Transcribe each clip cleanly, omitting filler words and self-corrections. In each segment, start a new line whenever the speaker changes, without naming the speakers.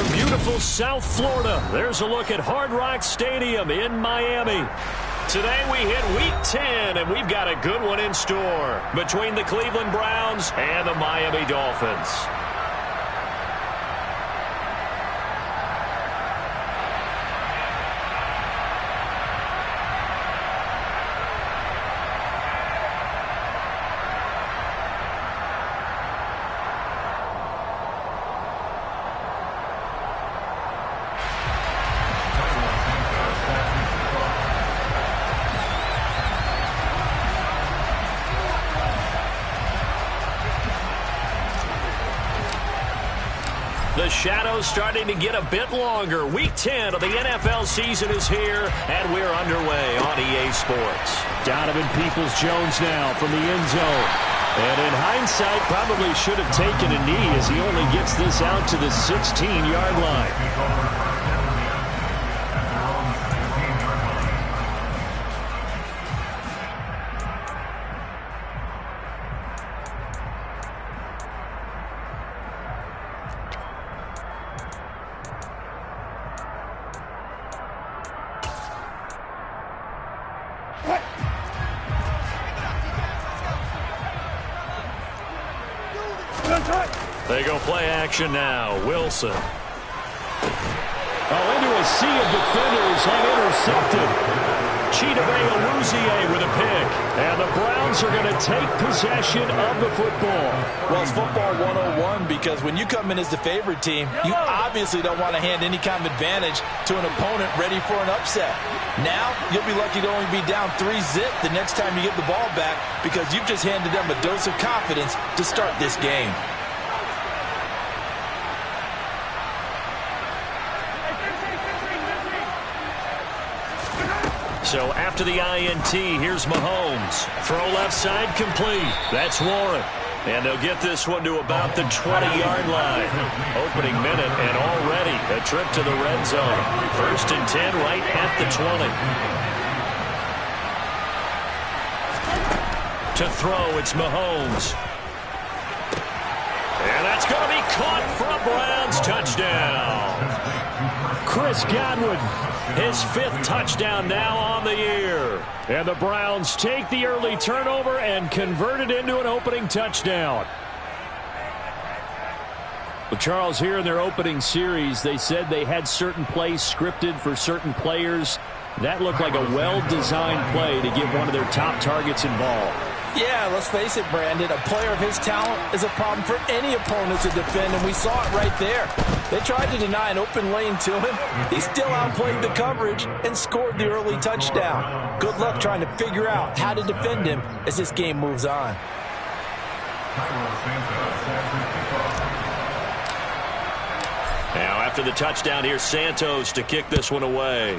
from beautiful South Florida, there's a look at Hard Rock Stadium in Miami. Today we hit Week 10, and we've got a good one in store between the Cleveland Browns and the Miami Dolphins. The shadow's starting to get a bit longer. Week 10 of the NFL season is here, and we're underway on EA Sports. Donovan Peoples-Jones now from the end zone. And in hindsight, probably should have taken a knee as he only gets this out to the 16-yard line. They go play action now. Wilson. Oh, into a sea of defenders and intercepted. Chidobe Awuzie with a pick. And the Browns are going to take possession of the football.
Well, it's football 101 because when you come in as the favorite team, you obviously don't want to hand any kind of advantage to an opponent ready for an upset. Now, you'll be lucky to only be down 3-zip the next time you get the ball back because you've just handed them a dose of confidence to start this game.
So after the INT, here's Mahomes. Throw left side complete. That's Warren. And they'll get this one to about the 20-yard line. Opening minute and already a trip to the red zone. 1st and 10 right at the 20. To throw, it's Mahomes. And that's going to be caught for a Browns touchdown. Chris Godwin, his 5th touchdown now on the year. And the Browns take the early turnover and convert it into an opening touchdown. Well, Charles, here in their opening series, they said they had certain plays scripted for certain players. That looked like a well-designed play to get one of their top targets involved.
Yeah, let's face it, Brandon. A player of his talent is a problem for any opponent to defend, and we saw it right there. They tried to deny an open lane to him. He still outplayed the coverage and scored the early touchdown. Good luck trying to figure out how to defend him as this game moves on.
Now, after the touchdown, here's Santos to kick this one away.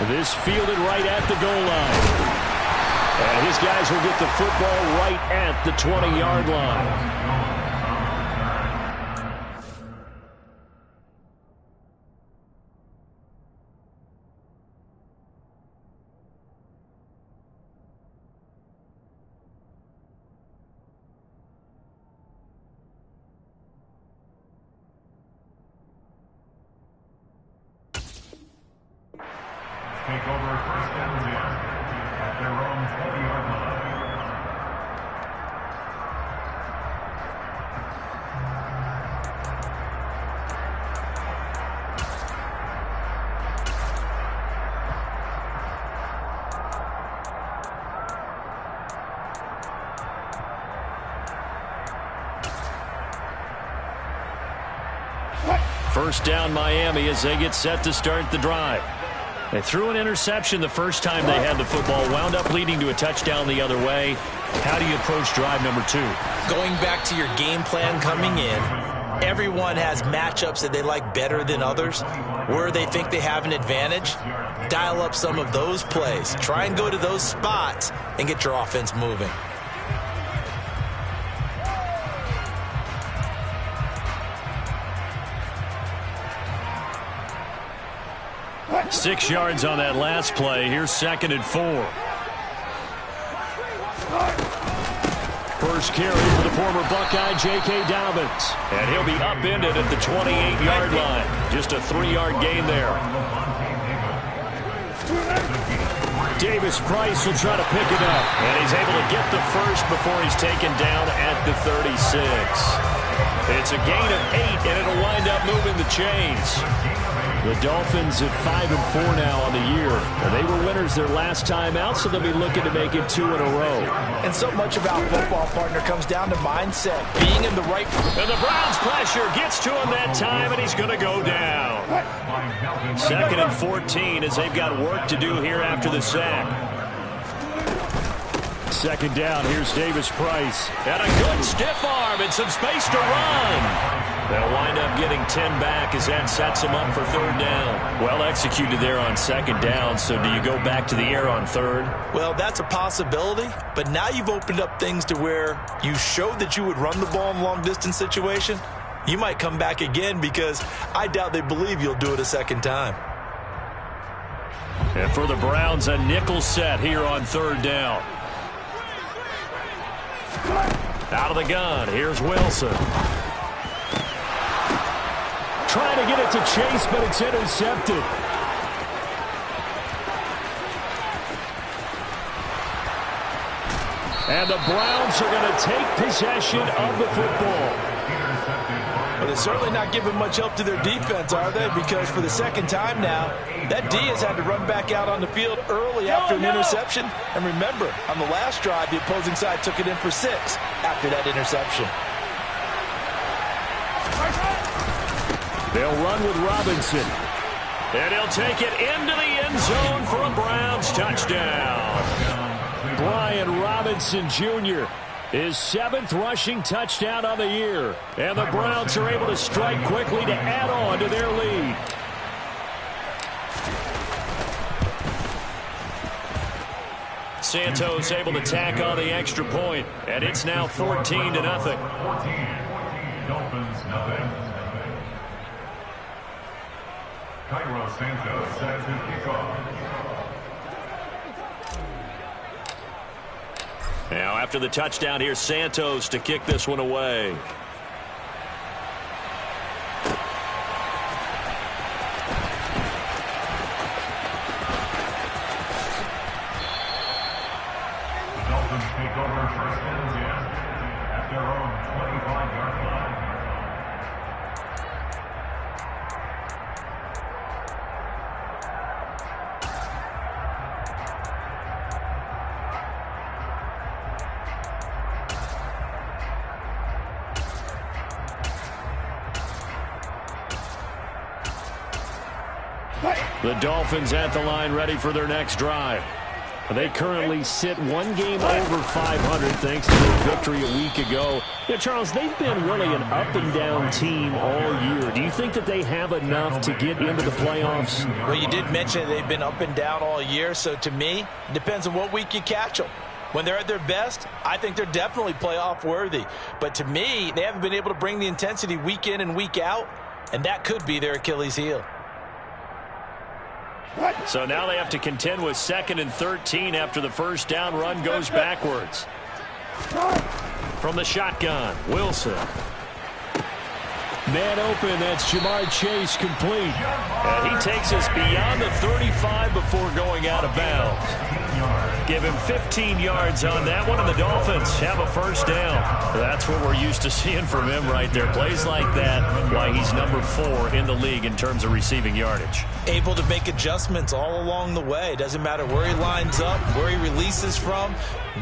This fielded right at the goal line. And his guys will get the football right at the 20-yard line.
Take over 1st and 10 at their own 20-yard line.
First down Miami as they get set to start the drive. They threw an interception the first time they had the football, wound up leading to a touchdown the other way. How do you approach drive number 2?
Going back to your game plan coming in, everyone has matchups that they like better than others. Where they think they have an advantage, dial up some of those plays. Try and go to those spots and get your offense moving.
Six yards on that last play. Here's 2nd and 4. first carry for the former Buckeye, J.K. Dobbins. And he'll be upended at the 28-yard line. Just a 3-yard gain there. Davis Price will try to pick it up. And he's able to get the first before he's taken down at the 36. It's a gain of 8, and it'll wind up moving the chains. The Dolphins at 5-4 now on the year. And they were winners their last time out, so they'll be looking to make it 2 in a row.
And so much about football, partner, comes down to mindset, being in the right...
And the Browns pressure gets to him that time, and he's going to go down. 2nd and 14 as they've got work to do here after the sack. 2nd down, here's Davis Price. And a good stiff arm and some space to run. They'll wind up getting 10 back as that sets them up for 3rd down. Well executed there on 2nd down, so do you go back to the air on 3rd?
Well, that's a possibility, but now you've opened up things to where you showed that you would run the ball in long-distance situation. You might come back again because I doubt they believe you'll do it a 2nd time.
And for the Browns, a nickel set here on 3rd down. Out of the gun, here's Wilson. Trying to get it to Chase, but it's intercepted. And the Browns are going to take possession of the football.
But they're certainly not giving much help to their defense, are they? Because for the 2nd time now, that D has had to run back out on the field early after an interception. And remember, on the last drive, the opposing side took it in for 6 after that interception.
They'll run with Robinson. And he'll take it into the end zone for a Browns touchdown. Brian Robinson Jr., his 7th rushing touchdown on the year. And the Browns are able to strike quickly to add on to their lead. Santos able to tack on the extra point, and it's now 14-0.
14. Dolphins, nothing. Cairo Santos set to kick off.
Now after the touchdown, here's Santos to kick this one away.
The Dolphins take over 1st and 10 at their own 25-yard line.
The Dolphins at the line ready for their next drive. They currently sit 1 game over 500 thanks to their victory a week ago. Yeah, Charles, they've been really an up-and-down team all year. Do you think that they have enough to get into the playoffs?
Well, you did mention they've been up and down all year, so to me, it depends on what week you catch them. When they're at their best, I think they're definitely playoff worthy. But to me, they haven't been able to bring the intensity week in and week out, and that could be their Achilles heel.
So now they have to contend with 2nd and 13 after the first down run goes backwards. From the shotgun, Wilson. Man open, that's Jamar Chase complete. And he takes us beyond the 35 before going out of bounds. Give him 15 yards on that one, and the Dolphins have a first down. That's what we're used to seeing from him right there. Plays like that, why he's number 4 in the league in terms of receiving yardage.
Able to make adjustments all along the way. Doesn't matter where he lines up, where he releases from.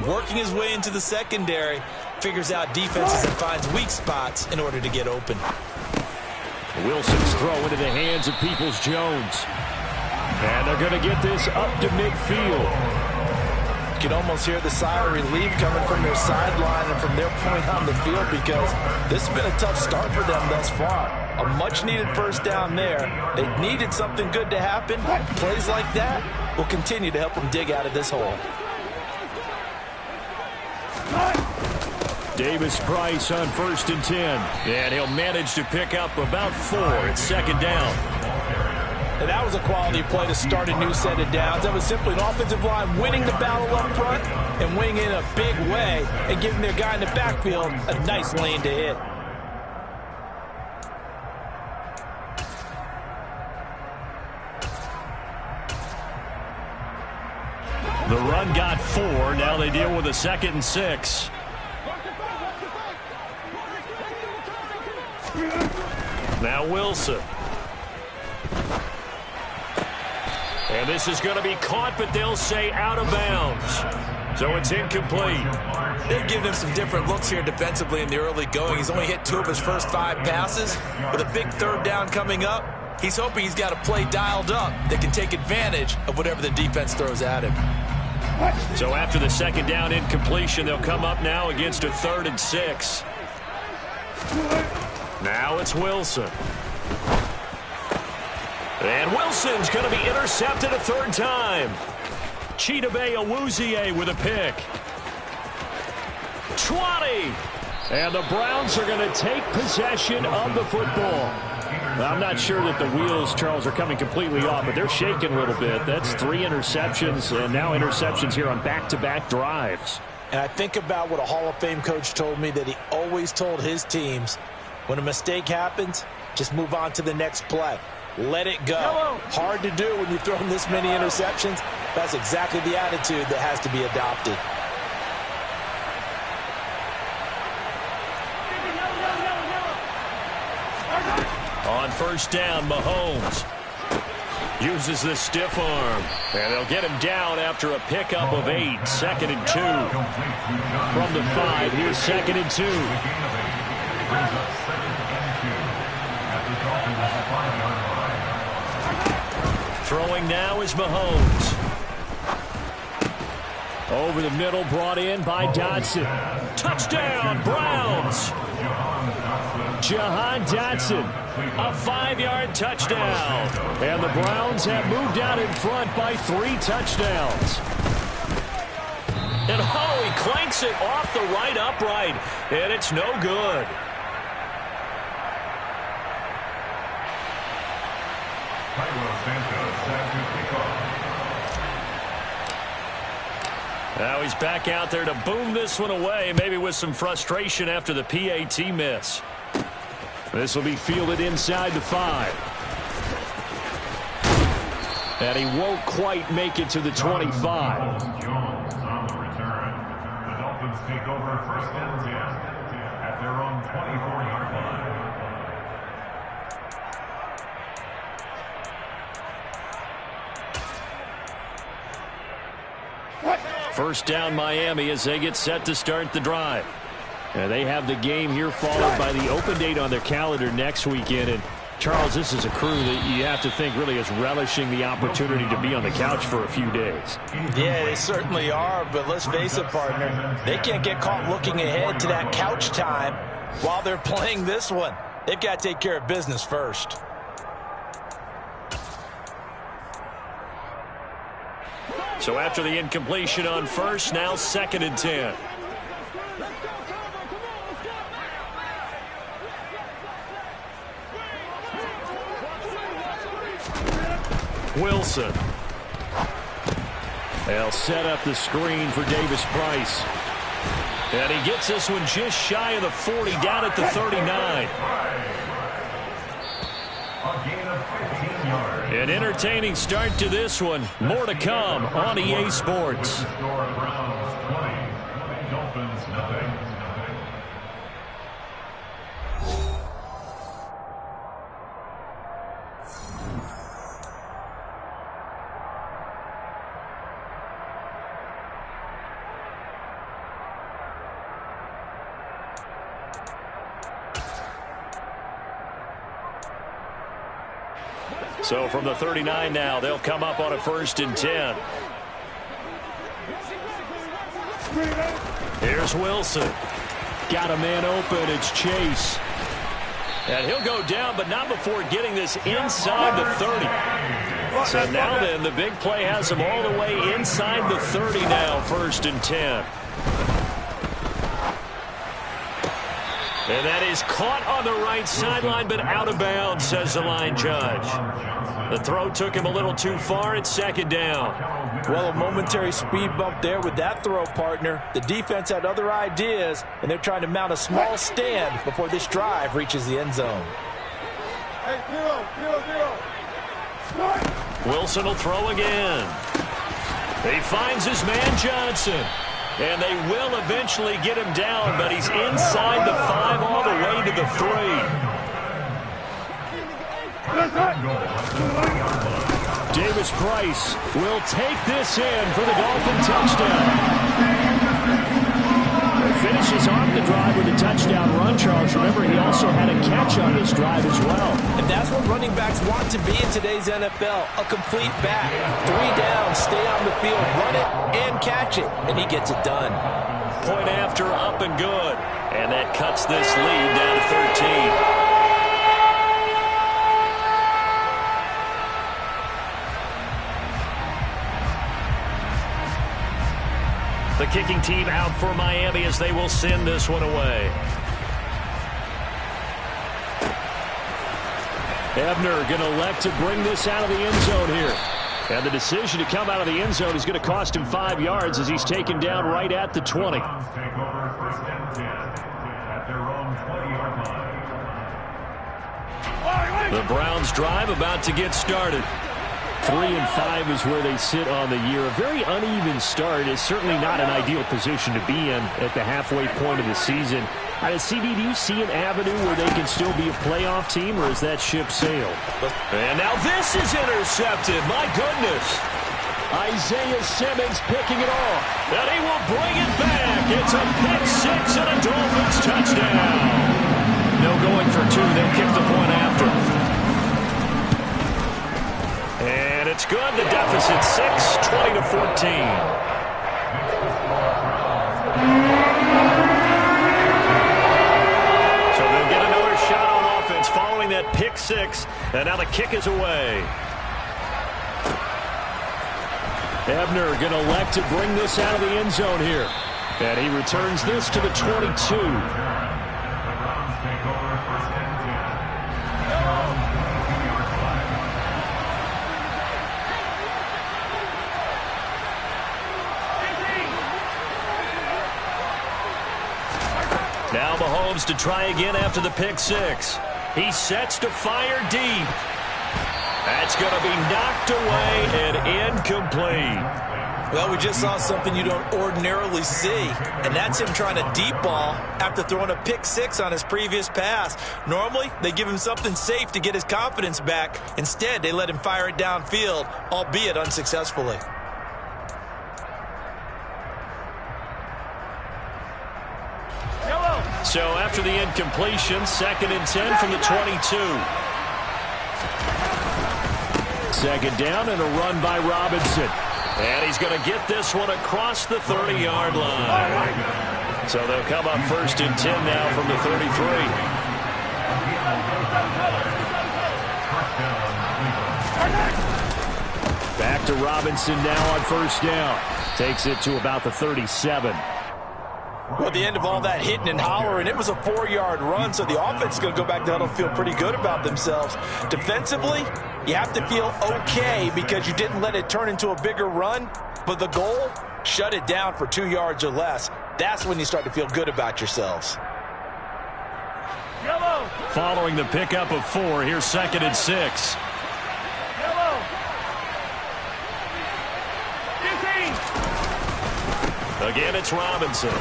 Working his way into the secondary, figures out defenses and finds weak spots in order to get open.
Wilson's throw into the hands of Peoples-Jones. And they're going to get this up to midfield.
You can almost hear the sigh of relief coming from their sideline and from their point on the field because this has been a tough start for them thus far. A much-needed first down there. They needed something good to happen. Plays like that will continue to help them dig out of this hole.
Davis Price on 1st and 10. And he'll manage to pick up about 4 at 2nd down.
And that was a quality play to start a new set of downs. That was simply an offensive line winning the battle up front and winning in a big way and giving their guy in the backfield a nice lane to hit.
The run got 4. Now they deal with a 2nd and 6. Now Wilson. And this is going to be caught, but they'll say out of bounds. So it's incomplete.
They've given him some different looks here defensively in the early going. He's only hit 2 of his first 5 passes. With a big 3rd down coming up, he's hoping he's got a play dialed up that can take advantage of whatever the defense throws at him.
So after the 2nd down incompletion, they'll come up now against a 3rd and 6. Now it's Wilson. And Wilson's going to be intercepted a 3rd time. Chidobe Awuzie with a pick. 20. And the Browns are going to take possession of the football. I'm not sure that the wheels, Charles, are coming completely off, but they're shaking a little bit. That's 3 interceptions, and now interceptions here on back-to-back drives.
And I think about what a Hall of Fame coach told me that he always told his teams, when a mistake happens, just move on to the next play. Let it go. Hard to do when you've thrown this many interceptions. That's exactly the attitude that has to be adopted.
On 1st down, Mahomes uses the stiff arm. And they'll get him down after a pickup of 8. 2nd and 2. From the 5, here's 2nd and 2. Throwing now is Mahomes. Over the middle, brought in by Dotson. Touchdown, Browns. Jahan Dotson, a 5-yard touchdown. And the Browns have moved out in front by 3 touchdowns. And he clanks it off the right upright, and it's no good. Now he's back out there to boom this one away, maybe with some frustration after the PAT miss. This will be fielded inside the 5. And he won't quite make it to the 25.
Jones on the return. The Dolphins take over 1st and 10 at their own 24-yard line.
First down Miami as they get set to start the drive. And they have the game here followed by the open date on their calendar next weekend. And Charles, this is a crew that you have to think really is relishing the opportunity to be on the couch for a few days.
Yeah, they certainly are, but let's face it, partner, they can't get caught looking ahead to that couch time while they're playing this one. They've got to take care of business first.
So after the incompletion on 1st, now 2nd and 10. Wilson. They'll set up the screen for Davis Price. And he gets this one just shy of the 40, down at the 39. An entertaining start to this one. More to come on EA Sports. So from the 39 now, they'll come up on a 1st and 10. Here's Wilson. Got a man open. It's Chase. And he'll go down, but not before getting this inside the 30. So now then, the big play has him all the way inside the 30 now, 1st and 10. And that is caught on the right sideline, but out of bounds, says the line judge. The throw took him a little too far. It's second down.
Well, a momentary speed bump there with that throw, partner. The defense had other ideas, and they're trying to mount a small stand before this drive reaches the end zone.
Hey, zero.
Wilson will throw again. He finds his man Johnson. And they will eventually get him down, but he's inside the 5 all the way to the 3. Davis Price will take this in for the Dolphin touchdown. Finishes off the drive with a touchdown run, Charles. Remember, he also had a catch on this drive as well.
And that's what running backs want to be in today's NFL, a complete back. 3 down, stay on the field, run it, and catch it. And he gets it done.
Point after, up and good. And that cuts this lead down to 13. The kicking team out for Miami as they will send this one away. Ebner going to elect to bring this out of the end zone here. And the decision to come out of the end zone is going to cost him 5 yards as he's taken down right at the 20.
Take over first and 10 at their own 20-yard line.
The Browns drive about to get started. 3 and 5 is where they sit on the year. A very uneven start is certainly not an ideal position to be in at the halfway point of the season. CD, do you see an avenue where they can still be a playoff team, or is that ship sailed? And now this is intercepted. My goodness. Isaiah Simmons picking it off. And he will bring it back. It's a pick 6 and a Dolphins touchdown. No going for 2. They'll kick the point after. And it's good. The deficit 6, 20-14. Following that pick 6, and now the kick is away. Ebner going to elect to bring this out of the end zone here. And he returns this to the 22. Now Mahomes to try again after the pick 6. He sets to fire deep. That's going to be knocked away and incomplete.
Well, we just saw something you don't ordinarily see, and that's him trying to deep ball after throwing a pick 6 on his previous pass. Normally, they give him something safe to get his confidence back. Instead, they let him fire it downfield, albeit unsuccessfully.
So after the incompletion, 2nd and 10 from the 22. 2nd down and a run by Robinson. And he's going to get this one across the 30-yard line. So they'll come up 1st and 10 now from the 33. Back to Robinson now on 1st down. Takes it to about the 37.
Well, at the end of all that hitting and hollering, it was a 4-yard run, so the offense is going to go back down and feel pretty good about themselves. Defensively, you have to feel okay because you didn't let it turn into a bigger run, but the goal, shut it down for 2 yards or less. That's when you start to feel good about yourselves.
Following the pickup of 4, here's 2nd and 6. Again, it's Robinson.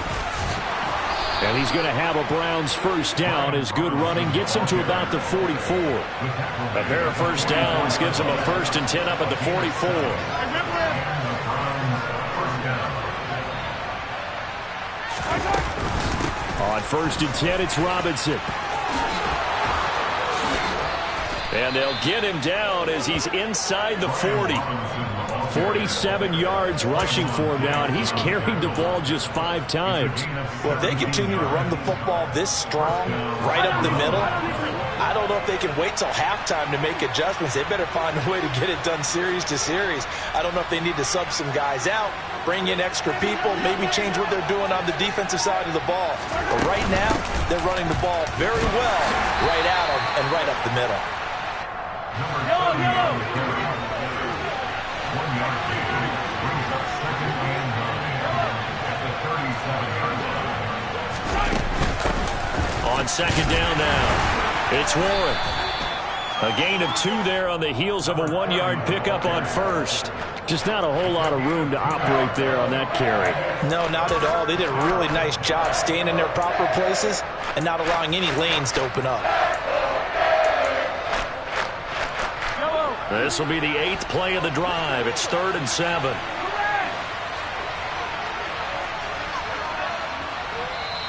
And he's going to have a Browns 1st down as good running gets him to about the 44. A pair of 1st downs gives him a 1st and 10 up at the 44. On 1st and 10, it's Robinson. And they'll get him down as he's inside the 40. 47 yards rushing for him now, and he's carried the ball just 5 times.
Well, if they continue to run the football this strong, right up the middle, I don't know if they can wait till halftime to make adjustments. They better find a way to get it done series to series. I don't know if they need to sub some guys out, bring in extra people, maybe change what they're doing on the defensive side of the ball. But right now, they're running the ball very well right at them and right up the middle.
On second down now, it's Warren. A gain of 2 there on the heels of a 1-yard pickup on first. Just not a whole lot of room to operate there on that carry.
No, not at all. They did a really nice job staying in their proper places and not allowing any lanes to open up.
This will be the 8th play of the drive. It's 3rd and 7.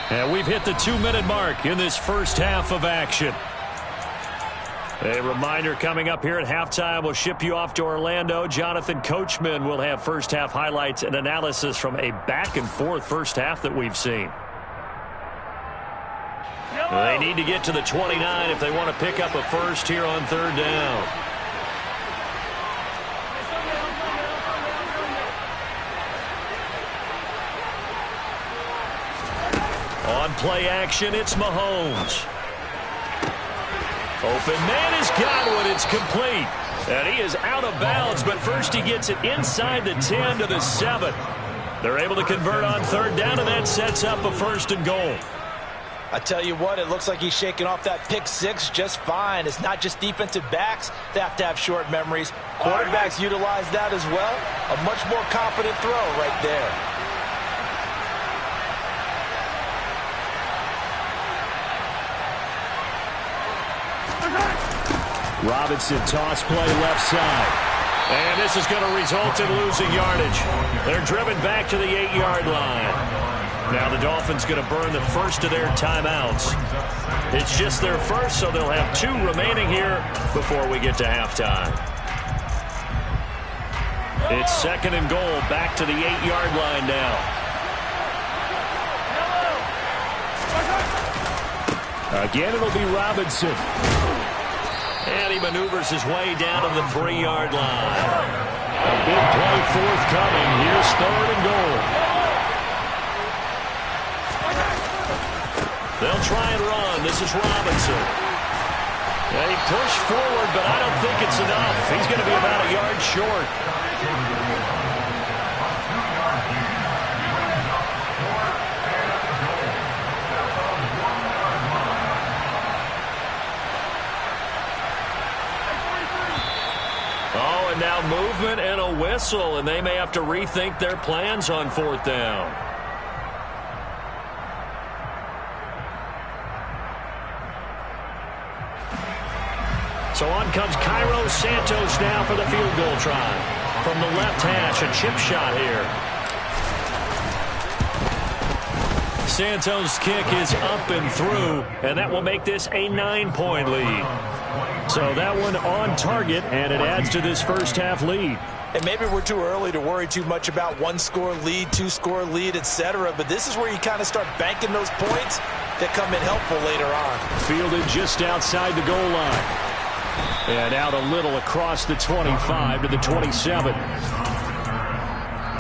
And we've hit the 2-minute mark in this first half of action. A reminder coming up here at halftime, we'll ship you off to Orlando. Jonathan Coachman will have first half highlights and analysis from a back-and-forth first half that we've seen. They need to get to the 29 if they want to pick up a first here on 3rd down. On play action, it's Mahomes. Open man has got one. It's complete. And he is out of bounds, but first he gets it inside the 10 to the 7. They're able to convert on 3rd down, and that sets up a 1st and goal.
I tell you what, it looks like he's shaking off that pick 6 just fine. It's not just defensive backs that have to have short memories. Quarterbacks utilize that as well. A much more confident throw right there.
Robinson toss play left side. And this is going to result in losing yardage. They're driven back to the 8-yard line. Now the Dolphins going to burn the first of their timeouts. It's just their first, so they'll have 2 remaining here before we get to halftime. It's 2nd and goal, back to the 8-yard line now. Again, it'll be Robinson. And he maneuvers his way down to the 3-yard line. A big play forthcoming. Here's 3rd and goal. They'll try and run. This is Robinson. And he pushed forward, but I don't think it's enough. He's going to be about a yard short. Oh, and now movement and a whistle, and they may have to rethink their plans on 4th down. So on comes Cairo Santos now for the field goal try. From the left hash, a chip shot here. Santos' kick is up and through, and that will make this a 9-point lead. So that one on target, and it adds to this first half lead.
And maybe we're too early to worry too much about 1-score lead, 2-score lead, etc. But this is where you kind of start banking those points that come in helpful later on.
Fielded just outside the goal line. And out a little across the 25 to the 27.
The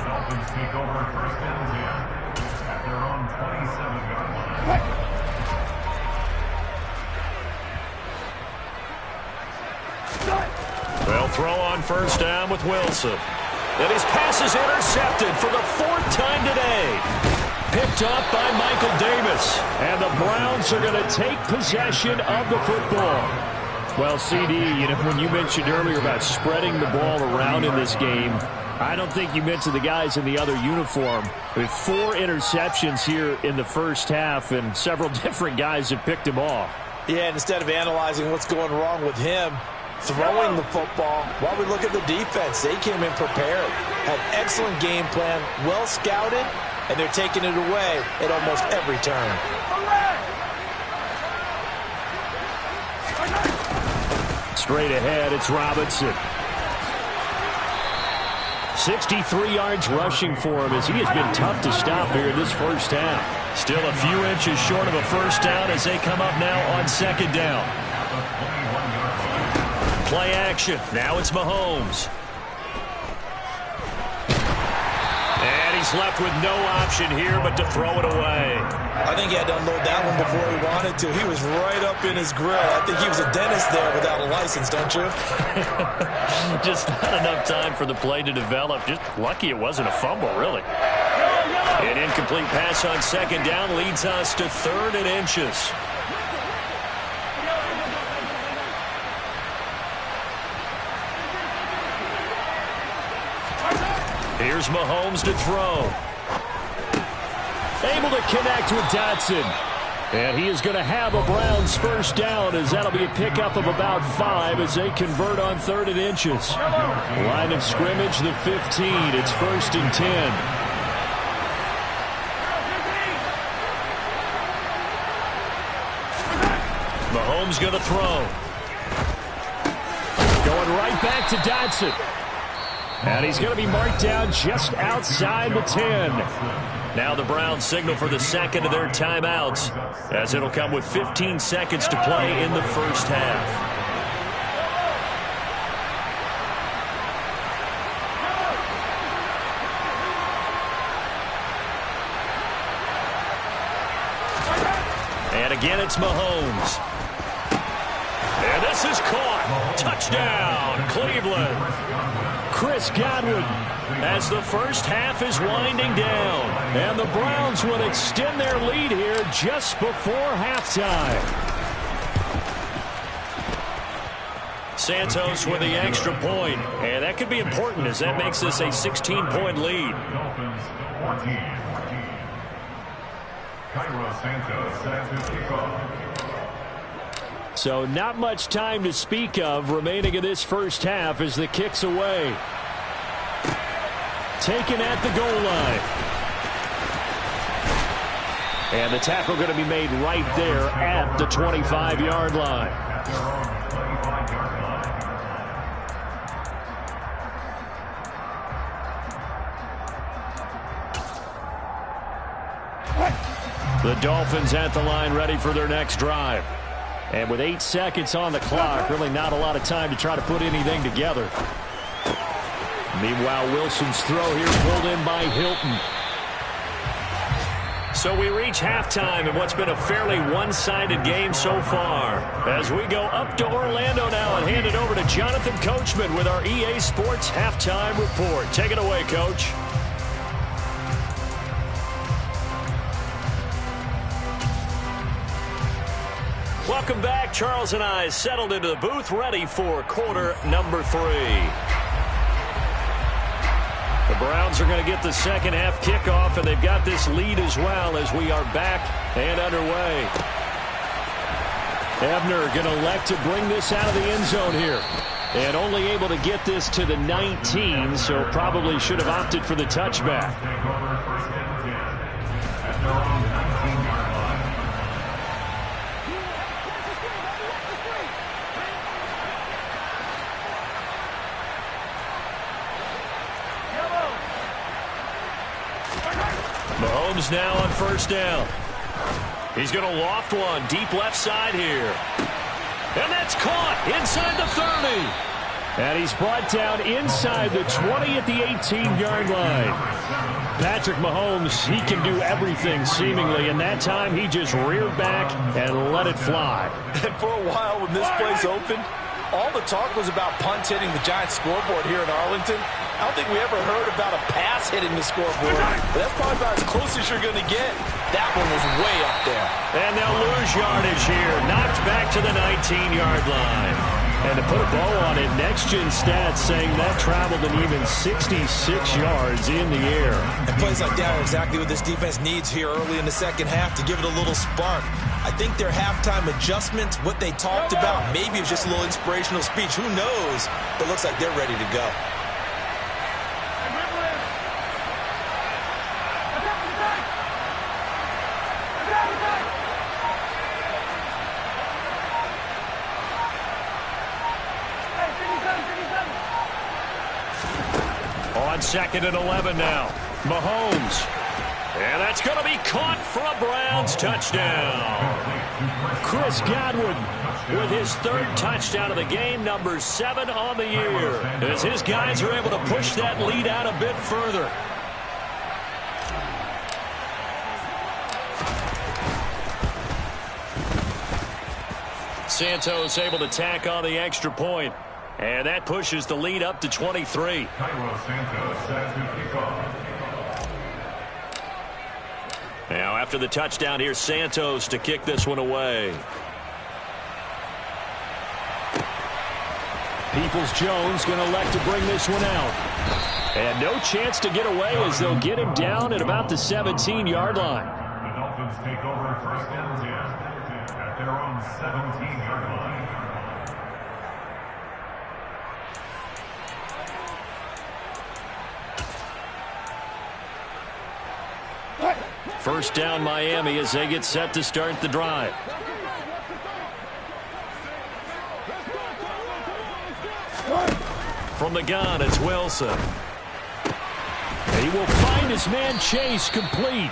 Dolphins take over 1st and 10 at their own 27-yard line.
They'll throw on 1st down with Wilson. And his pass is intercepted for the 4th time today. Picked up by Michael Davis. And the Browns are going to take possession of the football. Well, CD, when you mentioned earlier about spreading the ball around in this game, I don't think you mentioned the guys in the other uniform. With 4 interceptions here in the first half, and several different guys have picked him off.
Yeah, and instead of analyzing what's going wrong with him, throwing the football, while we look at the defense, they came in prepared, had excellent game plan, well scouted, and they're taking it away at almost every turn.
Straight ahead, it's Robinson. 63 yards rushing for him as he has been tough to stop here in this first half. Still a few inches short of a 1st down as they come up now on 2nd down. Play action. Now it's Mahomes. And he's left with no option here but to throw it away.
I think he had to unload that one before he wanted to. He was right up in his grill. I think he was a dentist there without a license, don't you?
Just not enough time for the play to develop. Just lucky it wasn't a fumble, really. An incomplete pass on second down leads us to 3rd and inches. Here's Mahomes to throw. Able to connect with Dotson. And he is going to have a Browns first down, as that'll be a pickup of about 5 as they convert on 3rd and inches. Line of scrimmage, the 15. It's 1st and 10. Mahomes going to throw. Going right back to Dotson. And he's going to be marked down just outside the 10. Now the Browns signal for the second of their timeouts, as it'll come with 15 seconds to play in the first half. And again, it's Mahomes. And this is caught. Touchdown, Cleveland. Chris Godwin, as the first half is winding down. And the Browns will extend their lead here just before halftime. Santos with the extra point. And that could be important, as that makes this a 16-point lead.
Dolphins 14. Cairo Santos has his kickoff.
So not much time to speak of remaining in this first half as the kick's away. Taken at the goal line. And the tackle going to be made right there at the 25-yard line. The Dolphins at the line, ready for their next drive. And with 8 seconds on the clock, really not a lot of time to try to put anything together. Meanwhile, Wilson's throw here pulled in by Hilton. So we reach halftime in what's been a fairly one-sided game so far. As we go up to Orlando now and hand it over to Jonathan Coachman with our EA Sports Halftime Report. Take it away, Coach. Welcome back. Charles and I settled into the booth, ready for quarter number 3. The Browns are going to get the second half kickoff, and they've got this lead as well as we are back and underway. Ebner going to elect to bring this out of the end zone here. And only able to get this to the 19, so probably should have opted for the touchback. Mahomes now on first down. He's going to loft one deep left side here. And that's caught inside the 30. And he's brought down inside the 20 at the 18-yard line. Patrick Mahomes, he can do everything seemingly, and that time he just reared back and let it fly.
And for a while when this place opened, all the talk was about punts hitting the Giants scoreboard here in Arlington. I don't think we ever heard about a pass hitting the scoreboard. But that's probably about as close as you're going to get. That one was way up there.
And they'll lose yardage here. Knocked back to the 19-yard line. And to put a bow on it, next-gen stats saying that traveled an even 66 yards in the air.
And plays like that are exactly what this defense needs here early in the second half to give it a little spark. I think their halftime adjustment, what they talked about, maybe it was just a little inspirational speech. Who knows? But it looks like they're ready to go. On 2nd and 11 now. Mahomes.
And that's going to be caught for a Browns touchdown. Chris Godwin with his third touchdown of the game, number 7 on the year, as his guys are able to push that lead out a bit further. Santos able to tack on the extra point, and that pushes the lead up to 23. Now after the touchdown, here's Santos to kick this one away. Peoples-Jones going to elect to bring this one out. And no chance to get away as they'll get him down at about the 17-yard line.
The Dolphins take over first and 10 at their own 17-yard line.
First down Miami as they get set to start the drive. From the gun, it's Wilson. He will find his man Chase complete.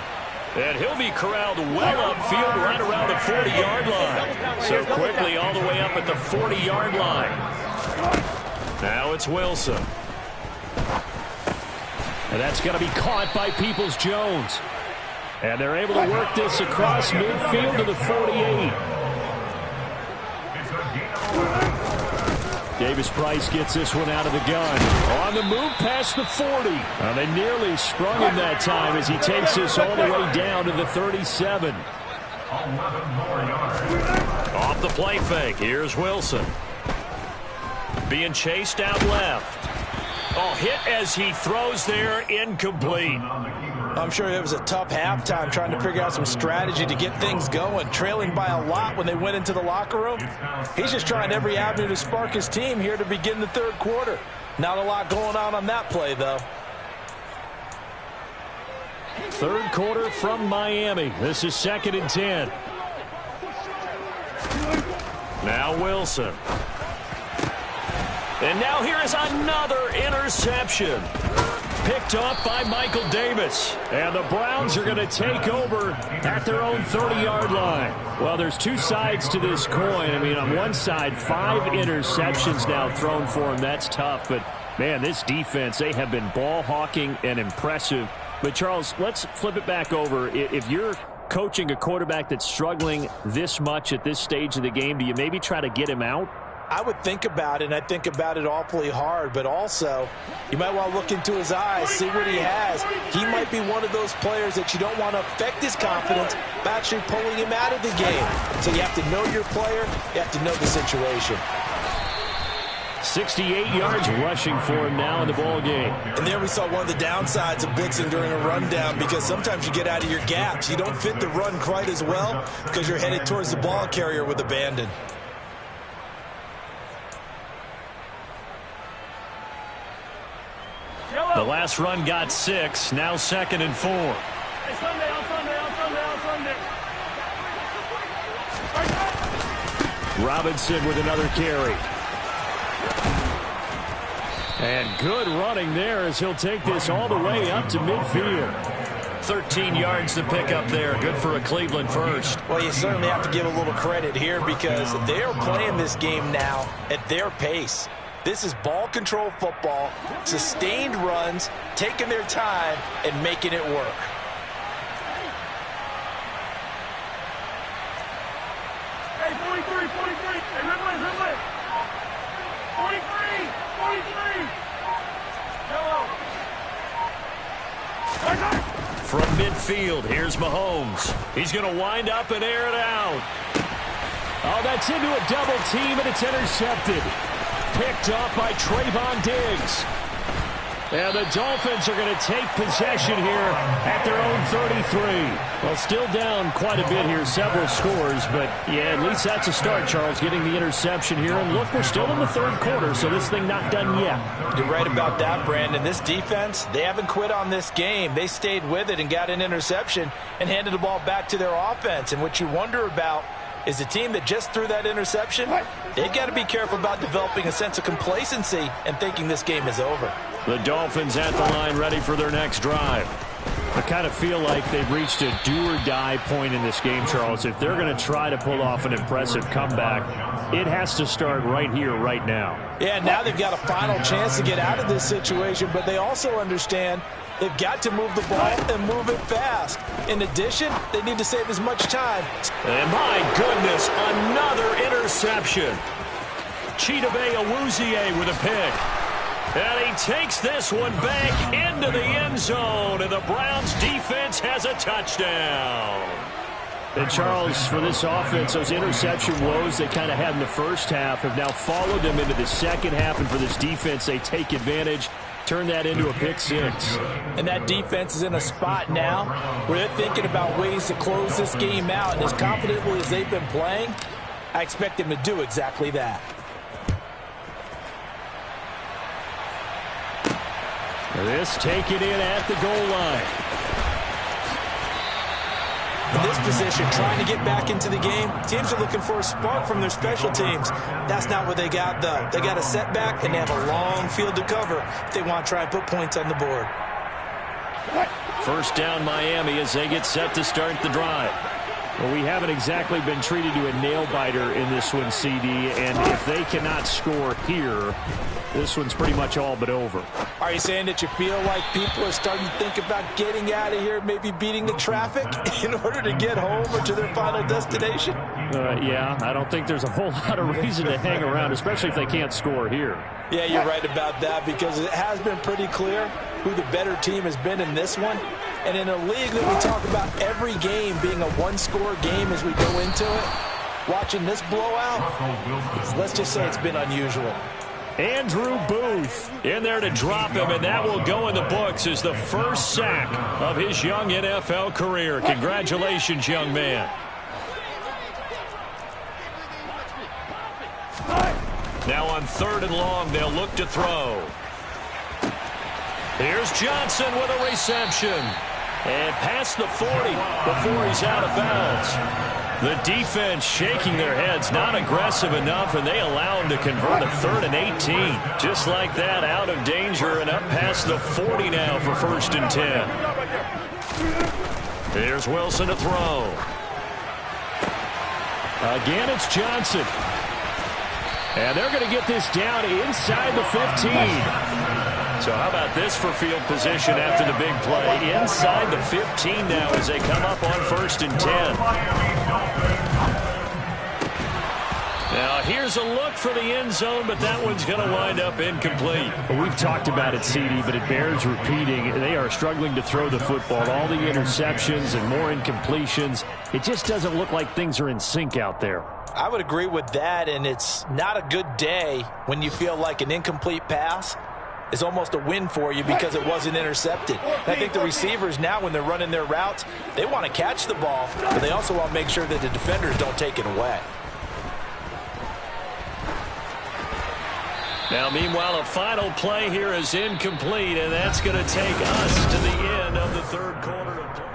And he'll be corralled well upfield right around the 40-yard line. So quickly all the way up at the 40-yard line. Now it's Wilson. And that's going to be caught by Peoples-Jones. And they're able to work this across midfield to the 48. Davis-Price gets this one out of the gun. On the move past the 40. They nearly sprung him that time as he takes this all the way down to the 37. Off the play fake, here's Wilson. Being chased out left. Oh, hit as he throws there, incomplete.
I'm sure it was a tough halftime trying to figure out some strategy to get things going. Trailing by a lot when they went into the locker room. He's just trying every avenue to spark his team here to begin the third quarter. Not a lot going on that play, though.
Third quarter from Miami. This is 2nd and 10. Now Wilson. And now here is another interception. Picked off by Michael Davis. And the Browns are going to take over at their own 30-yard line. Well, there's two sides to this coin. I mean, on one side, 5 interceptions now thrown for him. That's tough. But, man, this defense, they have been ball hawking and impressive. But, Charles, let's flip it back over. If you're coaching a quarterback that's struggling this much at this stage of the game, do you maybe try to get him out?
I would think about it, and I think about it awfully hard, but also you might want to look into his eyes, see what he has. He might be one of those players that you don't want to affect his confidence by actually pulling him out of the game. So you have to know your player, you have to know the situation.
68 yards rushing for him now in the ball game.
And there we saw one of the downsides of blitzing during a rundown, because sometimes you get out of your gaps. You don't fit the run quite as well because you're headed towards the ball carrier with abandon.
The last run got 6. Now 2nd and 4. Robinson with another carry. And good running there as he'll take this all the way up to midfield. 13 yards to pick up there. Good for a Cleveland first.
Well, you certainly have to give a little credit here because they are playing this game now at their pace. This is ball control football, sustained runs, taking their time, and making it work.
Hey, 43, 43. Hey, red leg. 43, 43. Yellow.
From midfield, here's Mahomes. He's going to wind up and air it out. Oh, that's into a double team, and it's intercepted. Picked up by Trayvon Diggs. And the Dolphins are going to take possession here at their own 33. Well, still down quite a bit here, several scores, but yeah, at least that's a start, Charles, getting the interception here. And look, we're still in the third quarter, so this thing not done yet.
You're right about that, Brandon. This defense, they haven't quit on this game. They stayed with it and got an interception and handed the ball back to their offense. And what you wonder about is the team that just threw that interception, they've got to be careful about developing a sense of complacency and thinking this game is over.
The Dolphins at the line ready for their next drive. I kind of feel like they've reached a do-or-die point in this game, Charles. If they're going to try to pull off an impressive comeback, it has to start right here, right now.
Yeah, now they've got a final chance to get out of this situation, but they also understand they've got to move the ball and move it fast. In addition, they need to save as much time.
And my goodness, another interception. Chidobe Awuzie with a pick. And he takes this one back into the end zone, and the Browns defense has a touchdown. And Charles, for this offense, those interception woes they kind of had in the first half have now followed them into the second half, and for this defense, they take advantage, turn that into a pick six.
And that defense is in a spot now where they're thinking about ways to close this game out, and as confidently as they've been playing, I expect them to do exactly that.
This taken in at the goal line.
In this position, trying to get back into the game, teams are looking for a spark from their special teams. That's not what they got, though. They got a setback, and they have a long field to cover if they want to try and put points on the board.
First down, Miami, as they get set to start the drive. Well, we haven't exactly been treated to a nail-biter in this one, CD, and if they cannot score here, this one's pretty much all but over.
Are you saying that you feel like people are starting to think about getting out of here, maybe beating the traffic in order to get home or to their final destination?
Yeah, I don't think there's a whole lot of reason to hang around, especially if they can't score here.
Yeah, you're right about that, because it has been pretty clear who the better team has been in this one. And in a league that we talk about every game being a one-score game as we go into it, watching this blowout, let's just say it's been unusual.
Andrew Booth in there to drop him, and that will go in the books as the first sack of his young NFL career. Congratulations, young man. Now on 3rd and long, they'll look to throw. Here's Johnson with a reception. And past the 40 before he's out of bounds. The defense shaking their heads, not aggressive enough, and they allow him to convert a 3rd and 18. Just like that, out of danger and up past the 40 now for 1st and 10. Here's Wilson to throw. Again, it's Johnson. And they're going to get this down inside the 15. So how about this for field position after the big play? Inside the 15 now as they come up on 1st and 10. Now here's a look for the end zone, but that one's going to wind up incomplete. Well, we've talked about it, CD, but it bears repeating. They are struggling to throw the football. All the interceptions and more incompletions. It just doesn't look like things are in sync out there.
I would agree with that, and it's not a good day when you feel like an incomplete pass is almost a win for you because it wasn't intercepted. And I think the receivers now, when they're running their routes, they want to catch the ball, but they also want to make sure that the defenders don't take it away.
Now, meanwhile, a final play here is incomplete, and that's going to take us to the end of the 3rd quarter of play.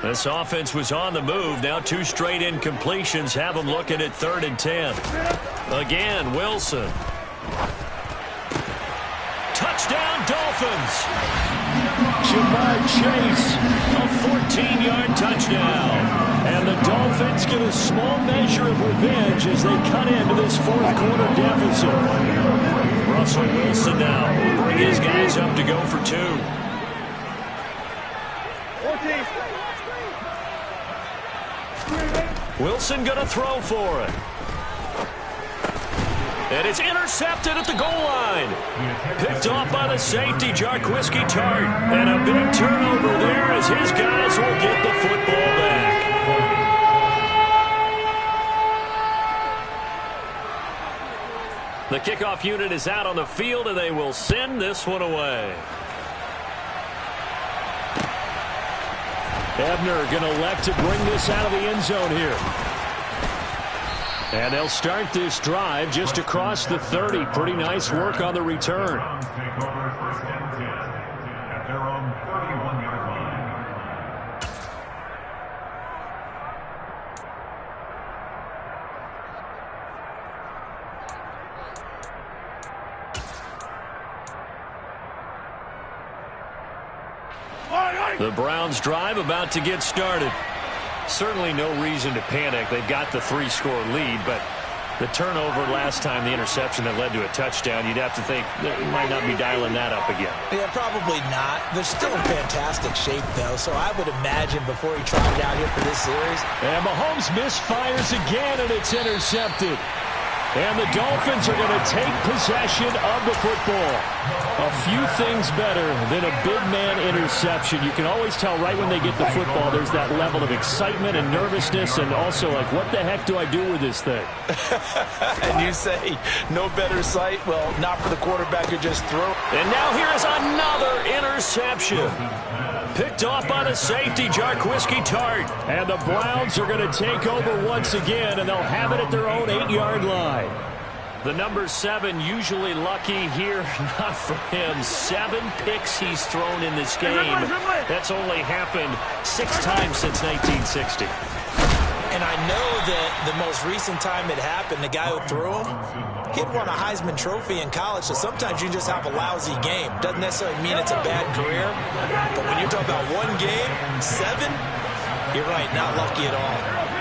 This offense was on the move. Now 2 straight incompletions have them looking at 3rd and 10. Again, Wilson. Touchdown, Dolphins. Jamar Chase, a 14-yard touchdown. And the Dolphins get a small measure of revenge as they cut into this 4th quarter deficit. Russell Wilson now will bring his guys up to go for 2. Wilson going to throw for it. And it's intercepted at the goal line. Picked off by the safety, Jarquiski Tart. And a big turnover there as his guys will get the football back. The kickoff unit is out on the field, and they will send this one away. Ebner going to elect to bring this out of the end zone here. And they'll start this drive just across the 30. Pretty nice work on the return. The Browns drive about to get started. Certainly no reason to panic. They've got the 3-score lead, but the turnover last time, the interception that led to a touchdown, you'd have to think that you might not be dialing that up again.
Yeah, probably not. They're still in fantastic shape, though, so I would imagine before he tried it out here for this series.
And Mahomes misfires again, and it's intercepted. And the Dolphins are going to take possession of the football. A few things better than a big man interception. You can always tell right when they get the football, there's that level of excitement and nervousness, and also like, what the heck do I do with this thing?
And you say, no better sight? Well, not for the quarterback who just threw.
And now here's another interception. Picked off by the safety, Jarquiski Tart. And the Browns are going to take over once again, and they'll have it at their own 8-yard line. The number 7 usually lucky here. Not for him. 7 picks he's thrown in this game. That's only happened 6 times since 1960.
And I know that the most recent time it happened, the guy who threw him, he'd won a Heisman Trophy in college, so sometimes you just have a lousy game. Doesn't necessarily mean it's a bad career, but when you're talking about one game, 7, you're right, not lucky at all.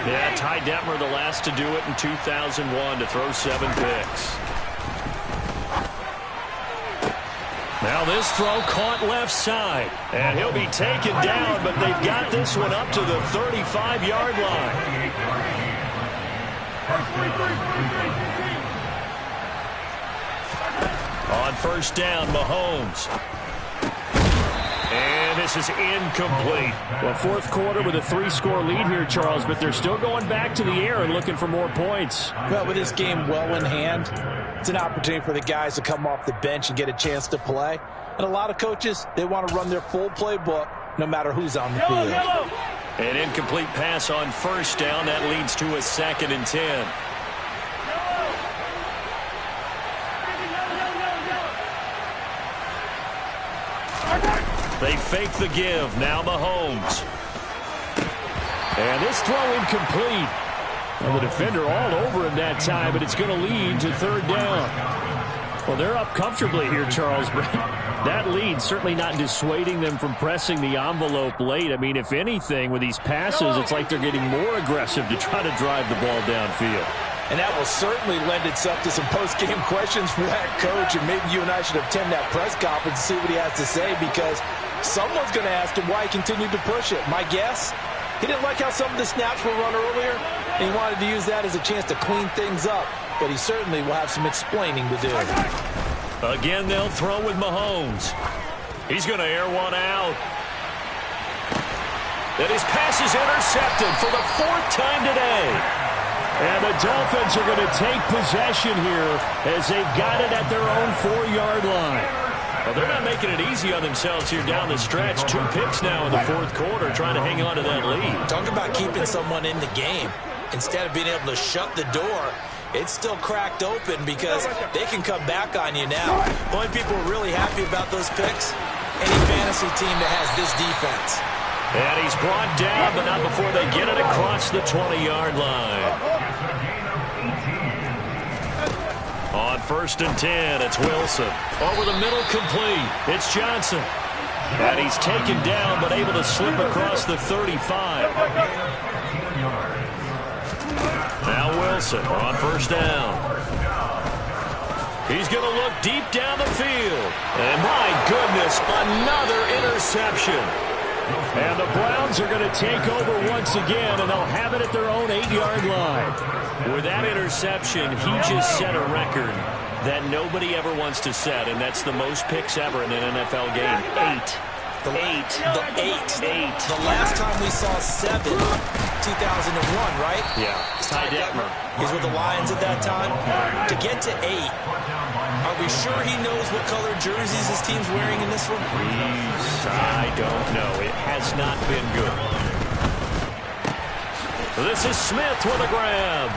Yeah, Ty Detmer the last to do it in 2001 to throw 7 picks. Now this throw caught left side. And he'll be taken down, but they've got this one up to the 35-yard line. On first down, Mahomes. And this is incomplete. Well, fourth quarter with a 3-score lead here, Charles, but they're still going back to the air and looking for more points.
Well, with this game well in hand, it's an opportunity for the guys to come off the bench and get a chance to play. And a lot of coaches, they want to run their full playbook no matter who's on the field.
An incomplete pass on first down. That leads to a 2nd and 10. They fake the give. Now Mahomes. And this throw incomplete. Well, the defender all over him that time, but it's going to lead to 3rd down. Well, they're up comfortably here, Charles, but that lead certainly not dissuading them from pressing the envelope late. I mean, if anything, with these passes, it's like they're getting more aggressive to try to drive the ball downfield.
And that will certainly lend itself to some post-game questions for that coach, and maybe you and I should attend that press conference and see what he has to say, because someone's going to ask him why he continued to push it. My guess, he didn't like how some of the snaps were run earlier, and he wanted to use that as a chance to clean things up. But he certainly will have some explaining to do.
Again, they'll throw with Mahomes. He's going to air one out. And his pass is intercepted for the 4th time today. And the Dolphins are going to take possession here as they've got it at their own 4-yard line. Well, they're not making it easy on themselves here down the stretch. 2 picks now in the 4th quarter, trying to hang on to that lead.
Talk about keeping someone in the game. Instead of being able to shut the door, it's still cracked open because they can come back on you now. The only people who are really happy about those picks, any fantasy team that has this defense.
And he's brought down, but not before they get it across the 20-yard line. On 1st and 10, it's Wilson. Over the middle, complete. It's Johnson. And he's taken down, but able to slip across the 35. Now Wilson on first down. He's going to look deep down the field. And my goodness, another interception. And the Browns are going to take over once again, and they'll have it at their own 8-yard line. With that interception, he just set a record that nobody ever wants to set, and that's the most picks ever in an NFL game. 8.
The 8. The last time we saw 7, 2001, right?
Yeah. Ty Detmer.
He's with the Lions at that time. To get to 8, are we sure he knows what color jerseys his team's wearing in this one?
I don't know. It has not been good. This is Smith with a grab.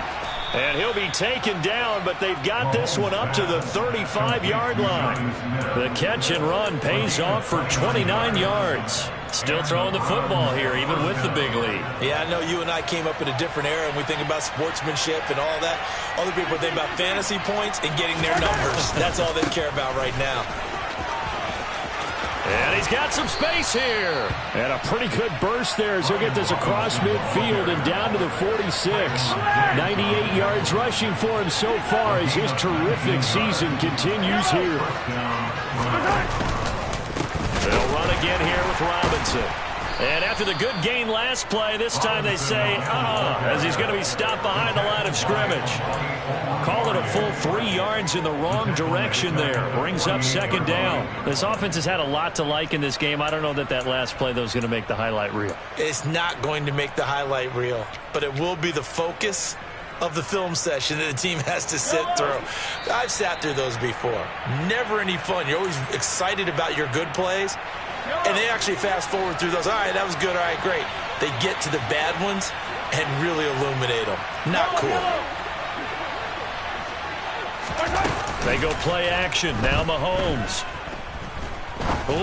And he'll be taken down, but they've got this one up to the 35-yard line. The catch and run pays off for 29 yards. Still throwing the football here, even with the big lead.
Yeah, I know you and I came up in a different era, and we think about sportsmanship and all that. Other people think about fantasy points and getting their numbers. That's all they care about right now.
And he's got some space here.
And a pretty good burst there as he'll get this across midfield and down to the 46. 98 yards rushing for him so far as his terrific season continues here.
They'll run again here with Robinson. And after the good gain last play, this time they say, as he's going to be stopped behind the line of scrimmage. Call it a full 3 yards in the wrong direction there. Brings up second down.
This offense has had a lot to like in this game. I don't know that last play, though, is going to make the highlight reel.
It's not going to make the highlight reel, but it will be the focus of the film session that the team has to sit through. I've sat through those before. Never any fun. You're always excited about your good plays, and they actually fast forward through those. All right, that was good. All right, great. They get to the bad ones and really illuminate them. Not cool.
They go play action. Now Mahomes.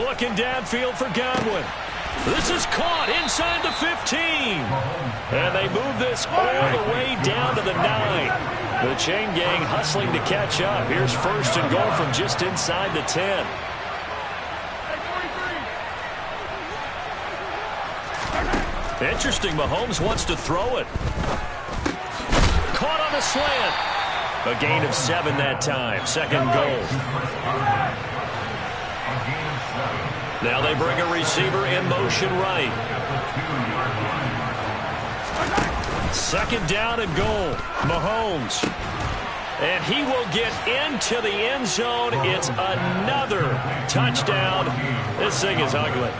Looking downfield for Gangland. This is caught inside the 15. And they move this all the way down to the 9. The chain gang hustling to catch up. Here's first and goal from just inside the 10. Interesting, Mahomes wants to throw it. Caught on the slant. A gain of 7 that time. Second goal. Now they bring a receiver in motion right. Second down and goal. Mahomes. And he will get into the end zone. It's another touchdown. This thing is ugly.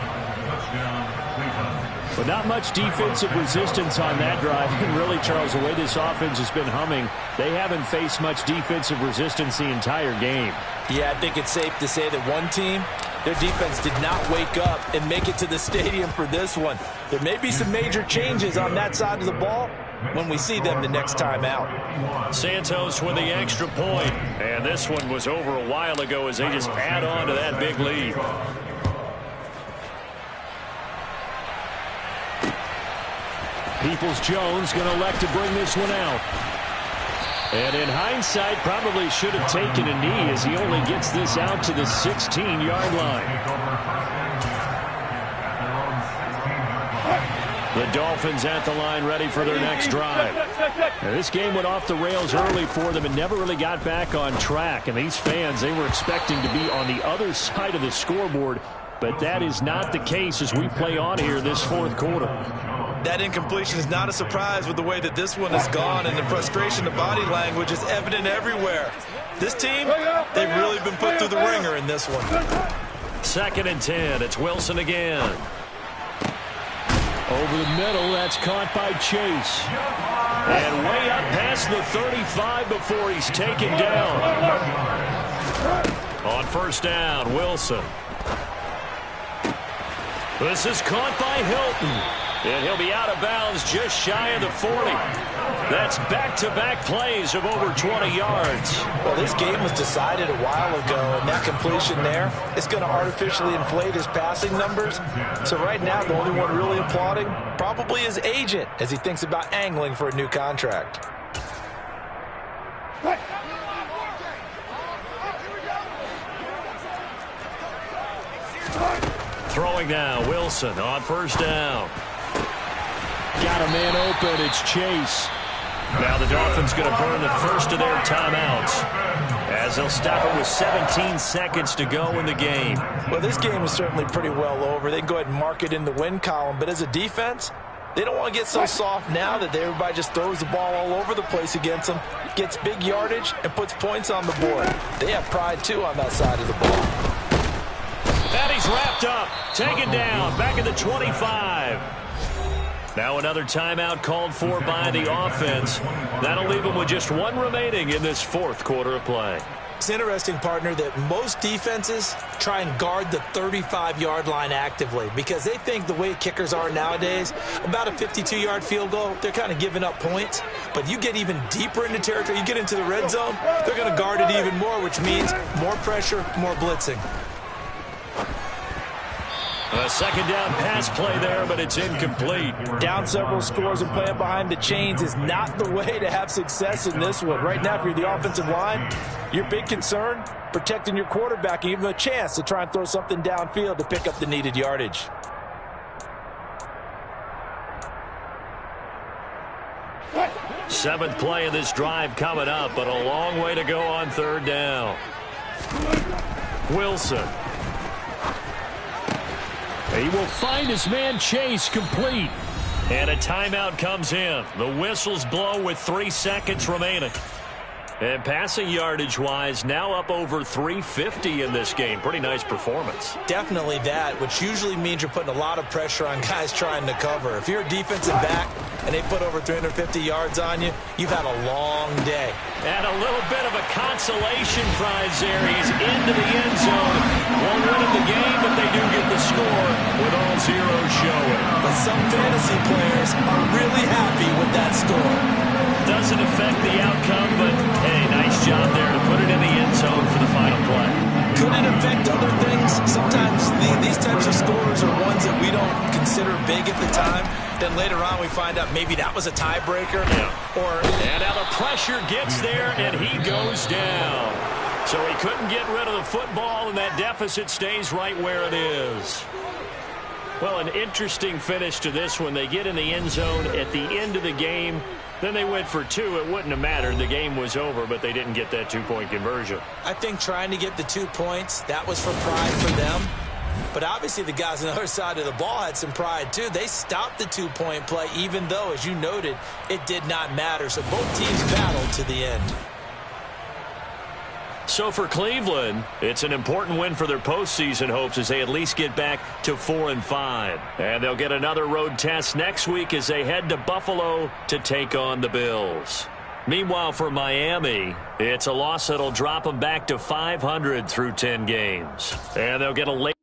But not much defensive resistance on that drive. And really, Charles, the way this offense has been humming, they haven't faced much defensive resistance the entire game.
Yeah, I think it's safe to say that one team, their defense did not wake up and make it to the stadium for this one. There may be some major changes on that side of the ball when we see them the next time out.
Santos with the extra point. And this one was over a while ago as they just add on to that big lead.
Peoples-Jones going to elect to bring this one out. And in hindsight, probably should have taken a knee as he only gets this out to the 16-yard line. The Dolphins at the line ready for their next drive. Now, this game went off the rails early for them and never really got back on track. And these fans, they were expecting to be on the other side of the scoreboard. But that is not the case as we play on here this fourth quarter.
That incompletion is not a surprise with the way that this one has gone, and the frustration, the body language is evident everywhere. This team, they've really been put through the ringer in this one.
Second and 10. It's Wilson again.
Over the middle, that's caught by Chase.
And way up past the 35 before he's taken down. On first down, Wilson. This is caught by Hilton. And he'll be out of bounds just shy of the 40. That's back-to-back plays of over 20 yards.
Well, this game was decided a while ago, and that completion there is going to artificially inflate his passing numbers. So right now, the only one really applauding probably his agent as he thinks about angling for a new contract.
Throwing now, Wilson on first down.
Got a man open. It's Chase.
Now the Dolphins going to burn the first of their timeouts as they'll stop it with 17 seconds to go in the game.
Well, this game is certainly pretty well over. They can go ahead and mark it in the win column. But as a defense, they don't want to get so soft now that everybody just throws the ball all over the place against them, gets big yardage, and puts points on the board. They have pride, too, on that side of the ball.
And he's wrapped up, taken down, back at the 25. Now another timeout called for by the offense. That'll leave them with just one remaining in this fourth quarter of play.
It's interesting, partner, that most defenses try and guard the 35-yard line actively because they think the way kickers are nowadays, about a 52-yard field goal, they're kind of giving up points. But you get even deeper into territory, you get into the red zone, they're going to guard it even more, which means more pressure, more blitzing.
A second down pass play there, but it's incomplete.
Down several scores and playing behind the chains is not the way to have success in this one. Right now, if you're the offensive line, your big concern, protecting your quarterback and give him a chance to try and throw something downfield to pick up the needed yardage.
Seventh play of this drive coming up, but a long way to go on third down. Wilson.
He will find his man Chase complete.
And a timeout comes in. The whistles blow with 3 seconds remaining. And passing yardage-wise, now up over 350 in this game. Pretty nice performance.
Definitely that, which usually means you're putting a lot of pressure on guys trying to cover. If you're a defensive back and they put over 350 yards on you, you've had a long day.
And a little bit of a consolation prize there. He's into the end zone. Won't win the game, but they do get the score with all zeros showing.
But some fantasy players are really happy with that score.
Doesn't affect the outcome, but hey, nice job there to put it in the end zone for the final play.
Could it affect other things? Sometimes these types of scores are ones that we don't consider big at the time. Then later on we find out maybe that was a tiebreaker.
Yeah. And now the pressure gets there, and he goes down. So he couldn't get rid of the football, and that deficit stays right where it is. Well, an interesting finish to this one. They get in the end zone at the end of the game. Then they went for 2. It wouldn't have mattered. The game was over, but they didn't get that 2-point conversion.
I think trying to get the 2 points, that was for pride for them. But obviously the guys on the other side of the ball had some pride too. They stopped the 2-point play, even though, as you noted, it did not matter. So both teams battled to the end.
So for Cleveland, it's an important win for their postseason hopes as they at least get back to 4-5. And they'll get another road test next week as they head to Buffalo to take on the Bills. Meanwhile, for Miami, it's a loss that'll drop them back to 500 through 10 games. And they'll get a late